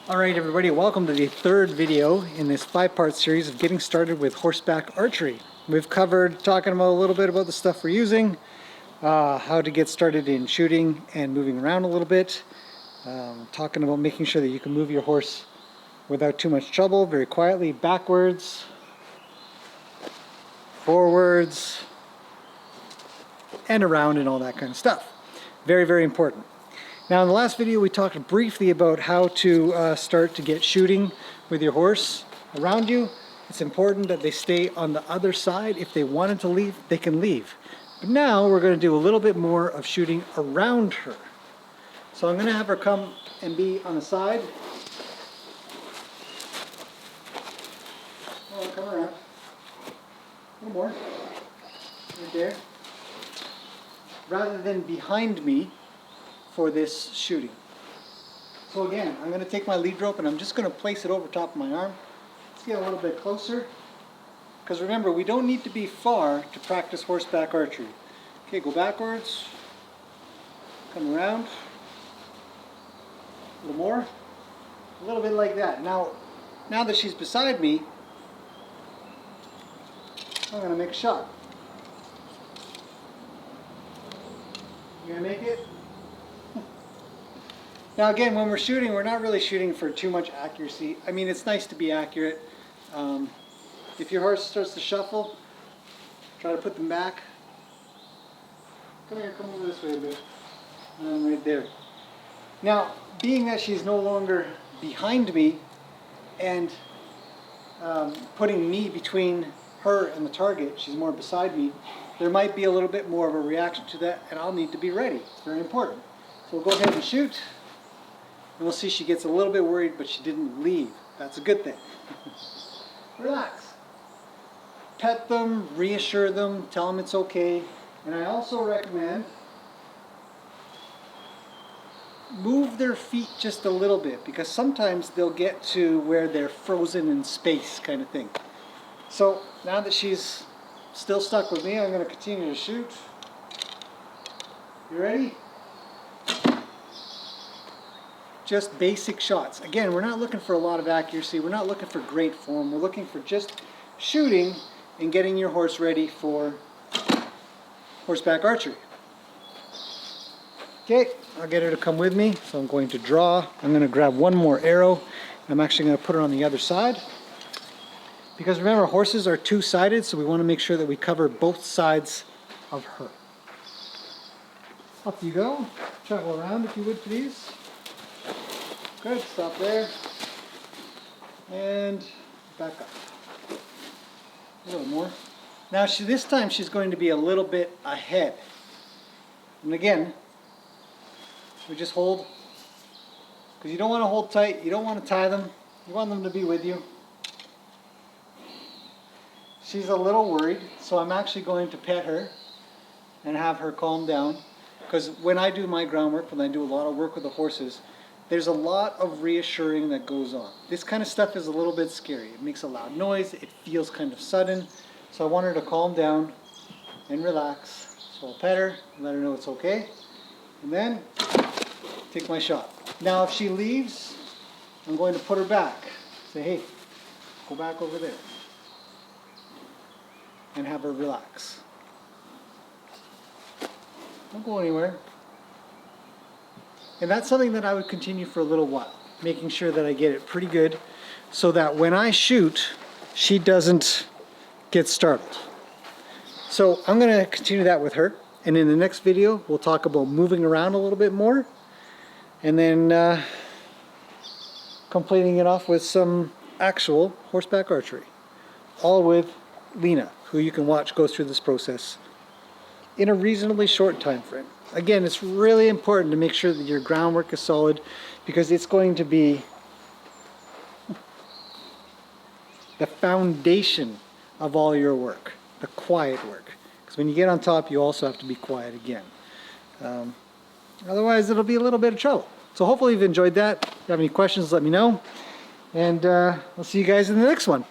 Alright everybody, welcome to the third video in this 5-part series of getting started with horseback archery. We've covered talking about a little bit about the stuff we're using, how to get started in shooting and moving around a little bit, talking about making sure that you can move your horse without too much trouble, very quietly, backwards, forwards, and around and all that kind of stuff. Very, very important. Now in the last video we talked briefly about how to start to get shooting with your horse around you. It's important that they stay on the other side. If they wanted to leave, they can leave. But now we're going to do a little bit more of shooting around her. So I'm going to have her come and be on the side. Oh, come around. A little more. Right there. Rather than behind me for this shooting. So again, I'm going to take my lead rope and I'm just going to place it over top of my arm. Let's get a little bit closer. Because remember, we don't need to be far to practice horseback archery. Okay, go backwards. Come around. A little more. A little bit like that. Now that she's beside me, I'm going to make a shot. You going to make it? Now again, when we're shooting, we're not really shooting for too much accuracy. I mean, it's nice to be accurate. If your horse starts to shuffle, try to put them back. Come here, come over this way a bit. Right there. Now, being that she's no longer behind me and putting me between her and the target, she's more beside me, there might be a little bit more of a reaction to that, and I'll need to be ready. It's very important. So we'll go ahead and shoot. And we'll see she gets a little bit worried, but she didn't leave. That's a good thing. Relax. Pet them, reassure them, tell them it's okay. And I also recommend move their feet just a little bit, because sometimes they'll get to where they're frozen in space kind of thing. So now that she's still stuck with me, I'm going to continue to shoot. You ready? Just basic shots. Again, we're not looking for a lot of accuracy. We're not looking for great form. We're looking for just shooting and getting your horse ready for horseback archery. Okay, I'll get her to come with me. So I'm going to draw. I'm going to grab one more arrow. I'm actually going to put her on the other side. Because remember, horses are two-sided, so we want to make sure that we cover both sides of her. Up you go. Travel around if you would, please. Good, stop there, and back up. A little more. Now this time she's going to be a little bit ahead. And again, we just hold, because you don't want to hold tight, you don't want to tie them, you want them to be with you. She's a little worried, so I'm actually going to pet her and have her calm down. Because when I do my groundwork, when I do a lot of work with the horses, there's a lot of reassuring that goes on. This kind of stuff is a little bit scary. It makes a loud noise, it feels kind of sudden. So I want her to calm down and relax. So I'll pet her, let her know it's okay, and then take my shot. Now if she leaves, I'm going to put her back. Say, hey, go back over there. And have her relax. Don't go anywhere. And that's something that I would continue for a little while, making sure that I get it pretty good so that when I shoot, she doesn't get startled. So I'm going to continue that with her. And in the next video, we'll talk about moving around a little bit more. And then completing it off with some actual horseback archery. All with Lena, who you can watch go through this process in a reasonably short time frame. Again, it's really important to make sure that your groundwork is solid, because it's going to be the foundation of all your work, the quiet work. Because when you get on top, you also have to be quiet again. Otherwise, it'll be a little bit of trouble. So hopefully you've enjoyed that. If you have any questions, let me know. And we'll see you guys in the next one.